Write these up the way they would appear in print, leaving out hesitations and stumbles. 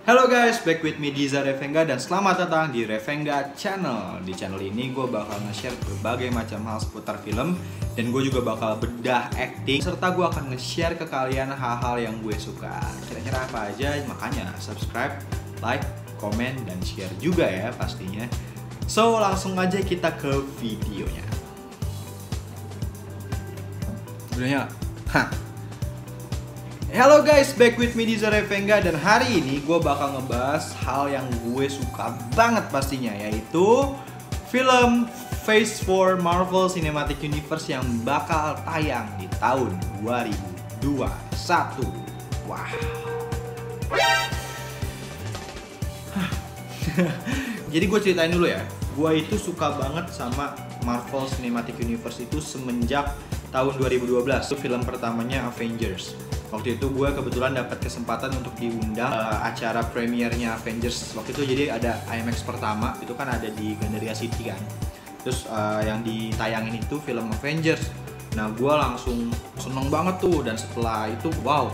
Halo guys, back with me Diza Revenga dan selamat datang di Revenga Channel. Di channel ini gue bakal nge-share berbagai macam hal seputar film dan gue juga bakal bedah acting serta gue akan nge-share ke kalian hal-hal yang gue suka. Kira-kira apa aja, makanya subscribe, like, komen, dan share juga ya pastinya. So langsung aja kita ke videonya. Videonya, Halo guys, back with me Diza Revenga dan hari ini gue bakal ngebahas hal yang gue suka banget pastinya, yaitu film Phase 4 Marvel Cinematic Universe yang bakal tayang di tahun 2021. Wah. Jadi gue ceritain dulu ya, gue itu suka banget sama Marvel Cinematic Universe itu semenjak tahun 2012. Itu film pertamanya Avengers. Waktu itu gue kebetulan dapat kesempatan untuk diundang acara premiernya Avengers waktu itu, jadi ada IMAX pertama itu kan ada di Gandaria City kan. Terus yang ditayangin itu film Avengers. Nah gue langsung seneng banget tuh, dan setelah itu wow,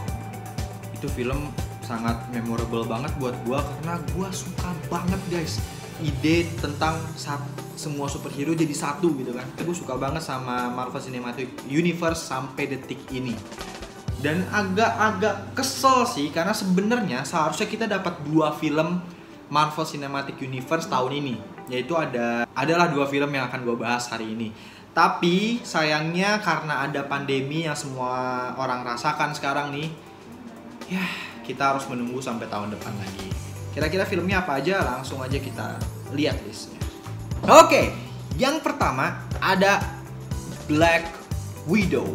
itu film sangat memorable banget buat gue karena gue suka banget guys ide tentang semua superhero jadi satu gitu kan. Gue suka banget sama Marvel Cinematic Universe sampai detik ini. Dan agak-agak kesel sih karena sebenarnya seharusnya kita dapat 2 film Marvel Cinematic Universe tahun ini, yaitu adalah 2 film yang akan gue bahas hari ini. Tapi sayangnya karena ada pandemi yang semua orang rasakan sekarang nih, ya kita harus menunggu sampai tahun depan lagi. Kira-kira filmnya apa aja? Langsung aja kita lihat listnya. Oke, yang pertama ada Black Widow.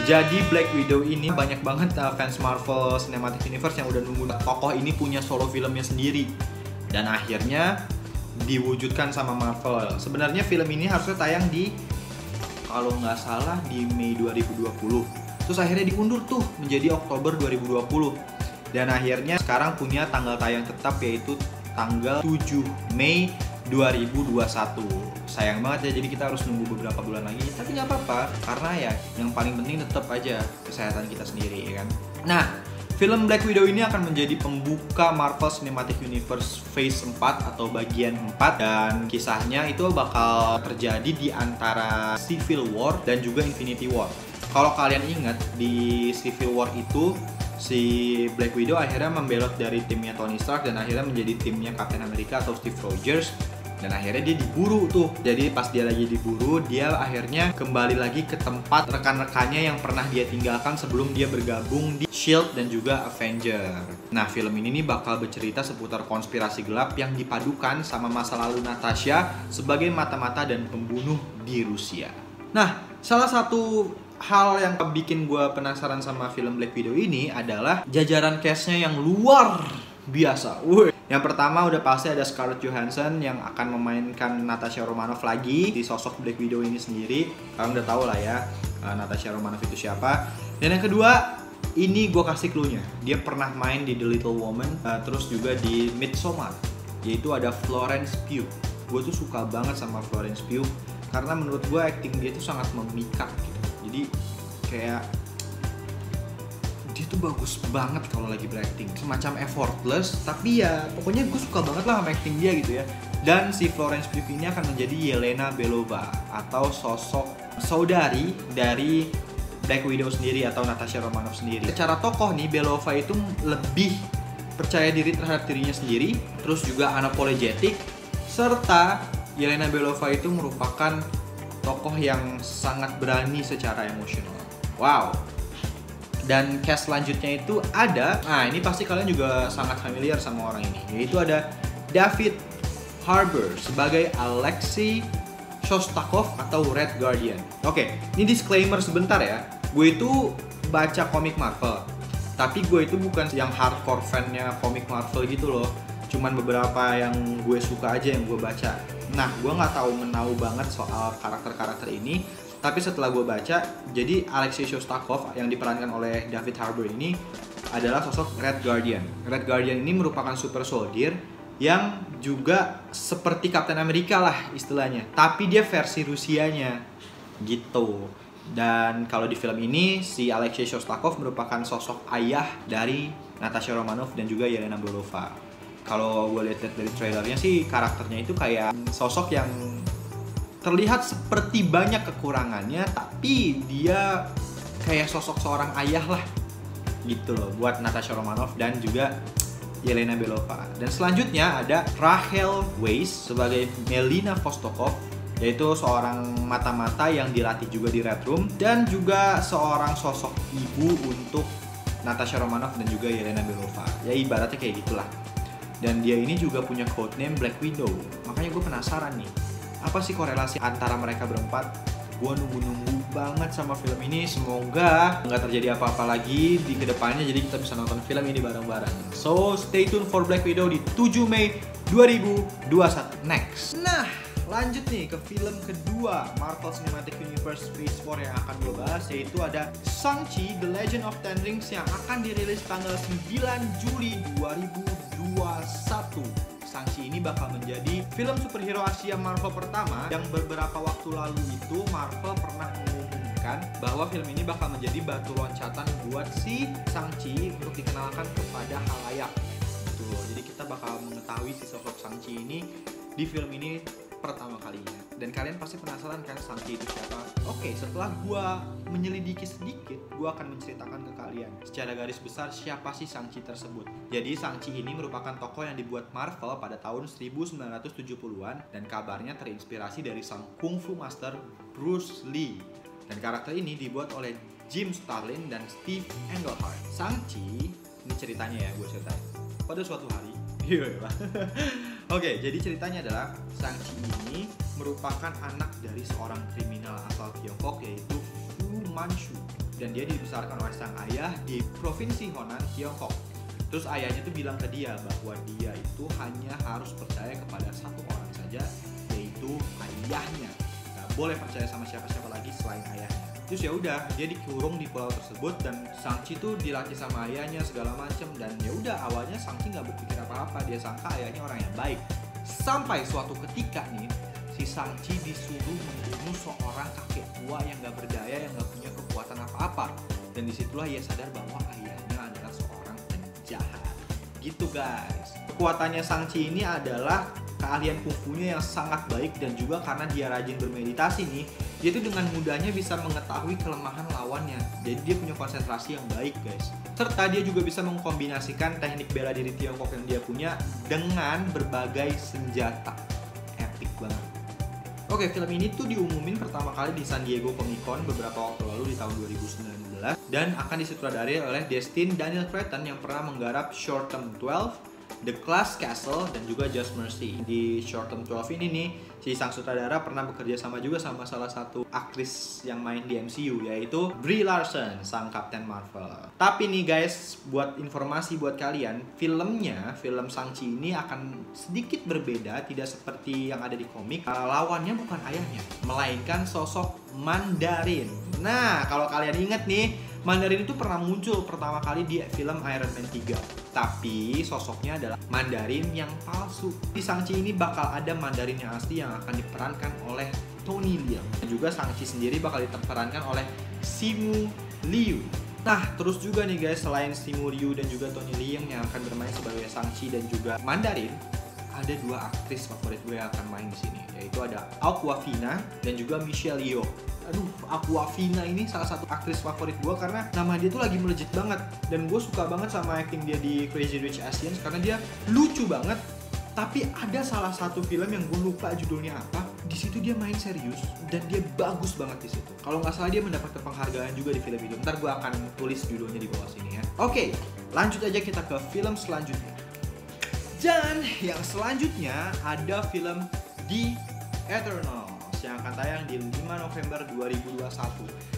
Jadi Black Widow ini banyak banget fans Marvel Cinematic Universe yang udah nunggu tokoh ini punya solo filmnya sendiri. Dan akhirnya diwujudkan sama Marvel. Sebenarnya film ini harusnya tayang di, kalau nggak salah, di Mei 2020. Terus akhirnya diundur tuh menjadi Oktober 2020. Dan akhirnya sekarang punya tanggal tayang tetap, yaitu tanggal 7 Mei 2021. Sayang banget ya, jadi kita harus nunggu beberapa bulan lagi. Tapi nggak apa-apa, karena ya yang paling penting tetap aja kesehatan kita sendiri ya kan. Nah, film Black Widow ini akan menjadi pembuka Marvel Cinematic Universe Phase 4 atau bagian 4. Dan kisahnya itu bakal terjadi di antara Civil War dan juga Infinity War. Kalau kalian ingat, di Civil War itu si Black Widow akhirnya membelot dari timnya Tony Stark dan akhirnya menjadi timnya Captain America atau Steve Rogers. Dan akhirnya dia diburu tuh. Jadi pas dia lagi diburu, dia akhirnya kembali lagi ke tempat rekan-rekannya yang pernah dia tinggalkan sebelum dia bergabung di SHIELD dan juga Avenger. Nah, film ini nih bakal bercerita seputar konspirasi gelap yang dipadukan sama masa lalu Natasha sebagai mata-mata dan pembunuh di Rusia. Nah, salah satu hal yang bikin gue penasaran sama film Black Widow ini adalah jajaran cast-nya yang luar biasa. Yang pertama udah pasti ada Scarlett Johansson yang akan memainkan Natasha Romanoff lagi di sosok Black Widow ini sendiri. Kalian udah tahu lah ya Natasha Romanoff itu siapa. Dan yang kedua, ini gue kasih clue-nya. Dia pernah main di The Little Woman, terus juga di Midsommar, yaitu ada Florence Pugh. Gue tuh suka banget sama Florence Pugh karena menurut gue acting dia tuh sangat memikat gitu. Jadi kayak dia tuh bagus banget kalau lagi berakting, semacam effortless, tapi ya pokoknya gue suka banget lah sama acting dia gitu ya. Dan si Florence Pugh ini akan menjadi Yelena Belova atau sosok saudari dari Black Widow sendiri atau Natasha Romanoff sendiri. Secara tokoh nih, Belova itu lebih percaya diri terhadap dirinya sendiri, terus juga unapologetic, serta Yelena Belova itu merupakan tokoh yang sangat berani secara emosional. Wow. Dan cast selanjutnya itu ada, nah ini pasti kalian juga sangat familiar sama orang ini, yaitu ada David Harbour sebagai Alexei Shostakov atau Red Guardian. Oke, ini disclaimer sebentar ya. Gue itu baca komik Marvel, tapi gue itu bukan yang hardcore fan-nya komik Marvel gitu loh. Cuman beberapa yang gue suka aja yang gue baca. Nah, gue nggak tahu menau banget soal karakter-karakter ini. Tapi setelah gue baca, jadi Alexei Shostakov yang diperankan oleh David Harbour ini adalah sosok Red Guardian. Red Guardian ini merupakan super soldier yang juga seperti Captain America lah istilahnya. Tapi dia versi Rusianya gitu. Dan kalau di film ini si Alexei Shostakov merupakan sosok ayah dari Natasha Romanoff dan juga Yelena Belova. Kalau gue lihat dari trailernya sih karakternya itu kayak sosok yang terlihat seperti banyak kekurangannya, tapi dia kayak sosok seorang ayah lah gitu loh buat Natasha Romanoff dan juga Yelena Belova. Dan selanjutnya ada Rachel Weisz sebagai Melina Vostokov, yaitu seorang mata-mata yang dilatih juga di Red Room dan juga seorang sosok ibu untuk Natasha Romanoff dan juga Yelena Belova. Ya ibaratnya kayak gitulah. Dan dia ini juga punya codename Black Widow. Makanya gue penasaran nih, apa sih korelasi antara mereka berempat? Gue nunggu banget sama film ini. Semoga nggak terjadi apa-apa lagi di kedepannya, jadi kita bisa nonton film ini bareng-bareng. So stay tune for Black Widow di 7 Mei 2021 next. Nah, lanjut nih ke film kedua Marvel Cinematic Universe Phase 4 yang akan gue bahas, yaitu ada Shang-Chi The Legend of Ten Rings yang akan dirilis tanggal 9 Juli 2021. Shang-Chi ini bakal menjadi film superhero Asia Marvel pertama yang beberapa waktu lalu itu Marvel pernah mengumumkan bahwa film ini bakal menjadi batu loncatan buat si Shang-Chi untuk dikenalkan kepada halayak. Tuh, jadi kita bakal mengetahui si sosok Shang-Chi ini di film ini pertama kalinya. Dan kalian pasti penasaran kan Shang-Chi itu siapa? Oke, setelah gua menyelidiki sedikit, gua akan menceritakan ke kalian secara garis besar siapa sih Shang-Chi tersebut. Jadi Shang-Chi ini merupakan tokoh yang dibuat Marvel pada tahun 1970-an dan kabarnya terinspirasi dari sang Kung Fu Master Bruce Lee. Dan karakter ini dibuat oleh Jim Starlin dan Steve Englehart. Shang-Chi, ini ceritanya ya, gue ceritain. Pada suatu hari, Oke, jadi ceritanya adalah Shang-Chi ini merupakan anak dari seorang kriminal asal Tiongkok yaitu Fu Manchu. Dan dia dibesarkan oleh sang ayah di provinsi Honan, Tiongkok. Terus ayahnya tuh bilang ke dia bahwa dia itu hanya harus percaya kepada satu orang saja, yaitu ayahnya. Gak boleh percaya sama siapa-siapa lagi selain ayahnya. Terus ya udah, dia dikurung di pulau tersebut dan Shang-Chi tuh dilatih sama ayahnya segala macem. Dan ya udah, awalnya Shang-Chi nggak berpikir apa-apa, dia sangka ayahnya orang yang baik. Sampai suatu ketika nih, si Shang-Chi disuruh membunuh seorang kakek tua yang nggak berdaya, yang nggak punya kekuatan apa-apa. Dan disitulah ia sadar bahwa ayahnya adalah seorang penjahat. Gitu guys. Kekuatannya Shang-Chi ini adalah keahlian kungfunya yang sangat baik, dan juga karena dia rajin bermeditasi nih, dia tuh dengan mudahnya bisa mengetahui kelemahan lawannya. Jadi dia punya konsentrasi yang baik guys. Serta dia juga bisa mengkombinasikan teknik bela diri Tiongkok yang dia punya dengan berbagai senjata. Epic banget. Oke, film ini tuh diumumin pertama kali di San Diego Comic Con beberapa waktu lalu di tahun 2019 dan akan disutradarai oleh Destin Daniel Cretton yang pernah menggarap Short Term 12, The Glass Castle, dan juga Just Mercy. Di Short Term 12 ini nih, si sang sutradara pernah bekerja sama juga sama salah satu aktris yang main di MCU, yaitu Brie Larson, sang Captain Marvel. Tapi nih guys, buat informasi buat kalian, filmnya, film Shang-Chi ini akan sedikit berbeda, tidak seperti yang ada di komik. Lawannya bukan ayahnya, melainkan sosok Mandarin. Nah, kalau kalian ingat nih, Mandarin itu pernah muncul pertama kali di film Iron Man 3. Tapi sosoknya adalah Mandarin yang palsu. Di Shang-Chi ini bakal ada Mandarin yang asli yang akan diperankan oleh Tony Leung. Dan juga Shang-Chi sendiri bakal diperankan oleh Simu Liu. Nah, terus juga nih guys, selain Simu Liu dan juga Tony Leung yang akan bermain sebagai Shang-Chi dan juga Mandarin, ada dua aktris favorit gue yang akan main di sini, yaitu ada Awkwafina dan juga Michelle Yeoh. Aduh, Awkwafina ini salah satu aktris favorit gue karena nama dia tuh lagi melejit banget, dan gue suka banget sama acting dia di Crazy Rich Asians karena dia lucu banget. Tapi ada salah satu film yang gue lupa judulnya apa. Di situ dia main serius dan dia bagus banget di situ. Kalau nggak salah dia mendapatkan penghargaan juga di film itu. Ntar gue akan tulis judulnya di bawah sini ya. Oke, lanjut aja kita ke film selanjutnya. Dan yang selanjutnya ada film The Eternals yang akan tayang di 5 November 2021.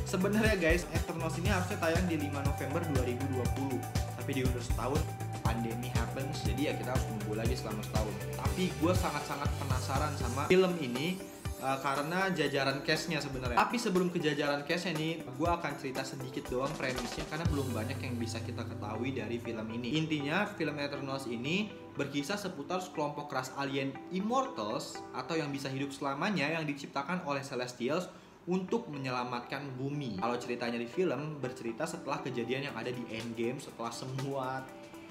Sebenarnya guys, Eternals ini harusnya tayang di 5 November 2020, tapi diundur setahun, pandemi happens, jadi ya kita harus nunggu lagi selama setahun. Tapi gue sangat-sangat penasaran sama film ini karena jajaran cast-nya sebenarnya. Tapi sebelum ke jajaran cast-nya nih, gue akan cerita sedikit doang premisnya karena belum banyak yang bisa kita ketahui dari film ini. Intinya, film Eternals ini berkisah seputar sekelompok ras alien Immortals atau yang bisa hidup selamanya yang diciptakan oleh Celestials untuk menyelamatkan bumi. Kalau ceritanya di film bercerita setelah kejadian yang ada di Endgame, setelah semua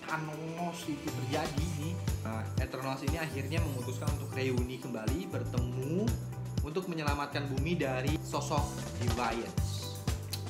Thanos itu terjadi nih. Eternals ini akhirnya memutuskan untuk reuni kembali, bertemu untuk menyelamatkan bumi dari sosok Deviants.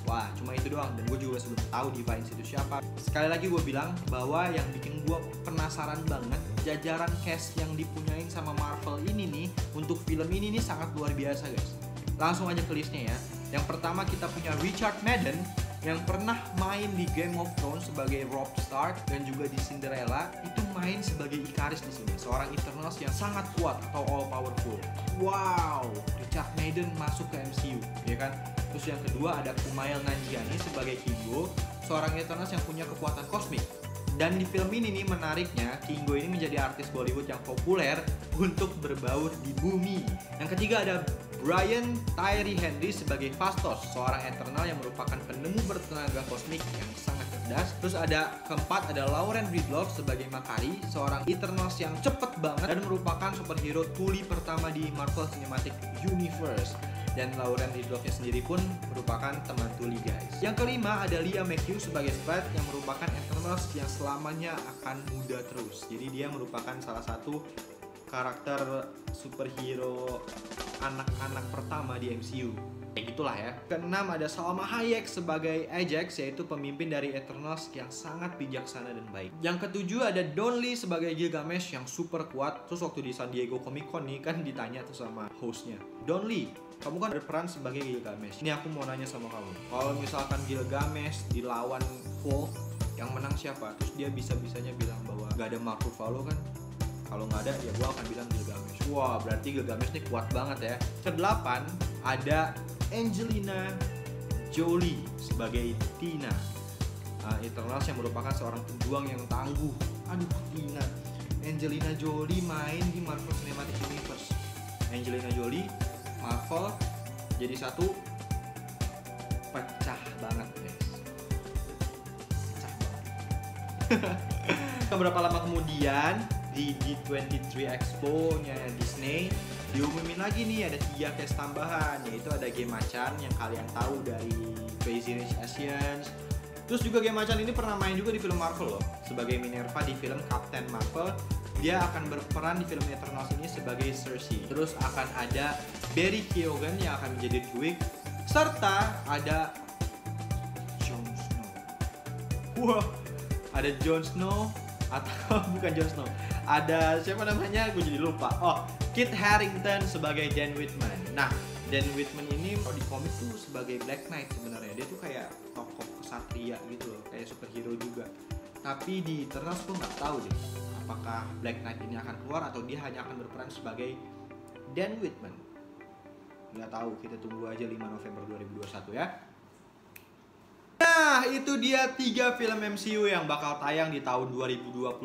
Wah, cuma itu doang, dan gue juga belum tahu Deviants itu siapa. Sekali lagi gue bilang bahwa yang bikin gue penasaran banget, jajaran cast yang dipunyain sama Marvel ini nih untuk film ini nih sangat luar biasa guys. Langsung aja ke listnya ya. Yang pertama kita punya Richard Madden yang pernah main di Game of Thrones sebagai Robb Stark dan juga di Cinderella, itu main sebagai Ikaris di sini, seorang Eternals yang sangat kuat atau all powerful. Wow, Richard Madden masuk ke MCU, ya kan? Terus yang kedua ada Kumail Nanjiani sebagai Kingo, seorang Eternals yang punya kekuatan kosmik. Dan di film ini nih menariknya, Kingo ini menjadi artis Bollywood yang populer untuk berbaur di bumi. Yang ketiga ada Brian Tyree Henry sebagai Phastos, seorang Eternal yang merupakan penemu bertenaga kosmik yang sangat cerdas. Terus ada keempat ada Lauren Ridloff sebagai Makari, seorang Eternals yang cepet banget dan merupakan superhero tuli pertama di Marvel Cinematic Universe. Dan Lauren Ridloffnya sendiri pun merupakan teman tuli guys. Yang kelima ada Liam McHugh sebagai Sprat yang merupakan Eternals yang selamanya akan muda terus. Jadi dia merupakan salah satu karakter superhero anak-anak pertama di MCU. Kayak gitulah ya. Keenam ada Salma Hayek sebagai Ajax, yaitu pemimpin dari Eternals yang sangat bijaksana dan baik. Yang ketujuh ada Don Lee sebagai Gilgamesh yang super kuat. Terus waktu di San Diego Comic Con nih kan ditanya tuh sama hostnya, Don Lee, kamu kan berperan sebagai Gilgamesh. Ini aku mau nanya sama kamu, kalau misalkan Gilgamesh dilawan Wolf, yang menang siapa? Terus dia bisa-bisanya bilang bahwa gak ada Mark Ruffalo kan? Kalau nggak ada, ya gue akan bilang Gilgamesh. Wah, berarti Gilgamesh nih kuat banget ya. Kedelapan, ada Angelina Jolie sebagai Tina, Eternals yang merupakan seorang pejuang yang tangguh. Aduh, Tina. Angelina Jolie main di Marvel Cinematic Universe. Angelina Jolie, Marvel, jadi satu, pecah banget guys. Pecah banget. Beberapa lama kemudian, di D23 Expo-nya Disney diumumin lagi nih ada 3 cast tambahan, yaitu ada Game Macan yang kalian tahu dari Crazy Rich Asians. Terus juga Game Macan ini pernah main juga di film Marvel loh, sebagai Minerva di film Captain Marvel. Dia akan berperan di film Eternals ini sebagai Cersei. Terus akan ada Barry Keoghan yang akan menjadi Druig, serta ada Jon Snow. Wah, ada Jon Snow atau bukan Jon Snow, ada siapa namanya, gue jadi lupa. Oh, Kit Harington sebagai Dan Whitman. Nah, Dan Whitman ini kalau di komik tuh sebagai Black Knight sebenarnya. Dia tuh kayak tokoh kesatria gitu loh, kayak superhero juga. Tapi di Eternals gue nggak tahu deh, apakah Black Knight ini akan keluar atau dia hanya akan berperan sebagai Dan Whitman. Nggak tahu, kita tunggu aja 5 November 2021 ya. Nah, itu dia 3 film MCU yang bakal tayang di tahun 2021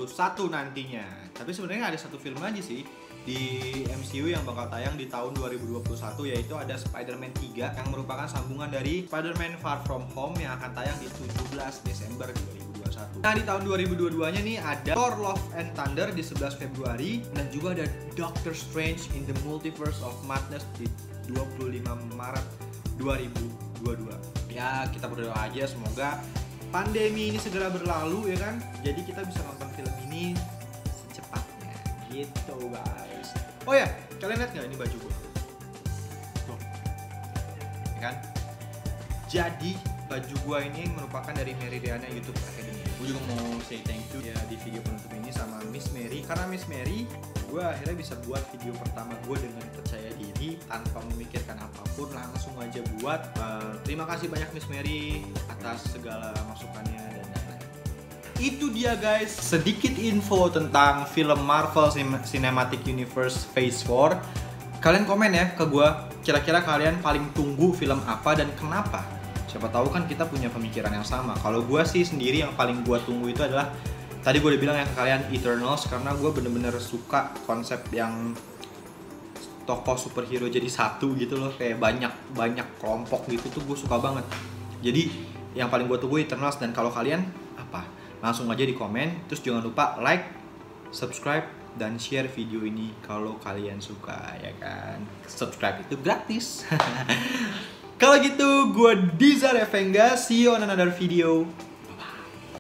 nantinya. Tapi sebenarnya ada satu film lagi sih di MCU yang bakal tayang di tahun 2021, yaitu ada Spider-Man 3 yang merupakan sambungan dari Spider-Man Far From Home yang akan tayang di 17 Desember 2021. Nah, di tahun 2022-nya nih ada Thor Love and Thunder di 11 Februari dan juga ada Doctor Strange in the Multiverse of Madness di 25 Maret 2022. Ya, kita berdoa aja semoga pandemi ini segera berlalu ya kan. Jadi kita bisa nonton film ini secepatnya gitu guys. Oh ya, kalian lihat nggak ini baju gue? Tuh, ya kan? Jadi baju gue ini merupakan dari Meridiana YouTube Academy. Gue juga mau say thank you ya di video penutup ini sama Miss Mary, karena Miss Mary gue akhirnya bisa buat video pertama gue dengan percaya diri tanpa memikirkan apapun, langsung aja buat. Terima kasih banyak Miss Mary atas segala masukannya dan lain-lain. Itu dia guys, sedikit info tentang film Marvel Cinematic Universe Phase 4. Kalian komen ya ke gue, kira-kira kalian paling tunggu film apa dan kenapa? Siapa tahu kan kita punya pemikiran yang sama. Kalau gue sih sendiri yang paling gue tunggu itu adalah, tadi gue udah bilang ya ke kalian, Eternals, karena gue bener-bener suka konsep yang tokoh superhero jadi satu gitu loh, kayak banyak kelompok gitu tuh gue suka banget. Jadi yang paling gue tunggu Eternals. Dan kalau kalian apa? Langsung aja di komen. Terus jangan lupa like, subscribe, dan share video ini kalau kalian suka, ya kan. Subscribe itu gratis. Kalau gitu, gue Diza Revenga, see you on another video.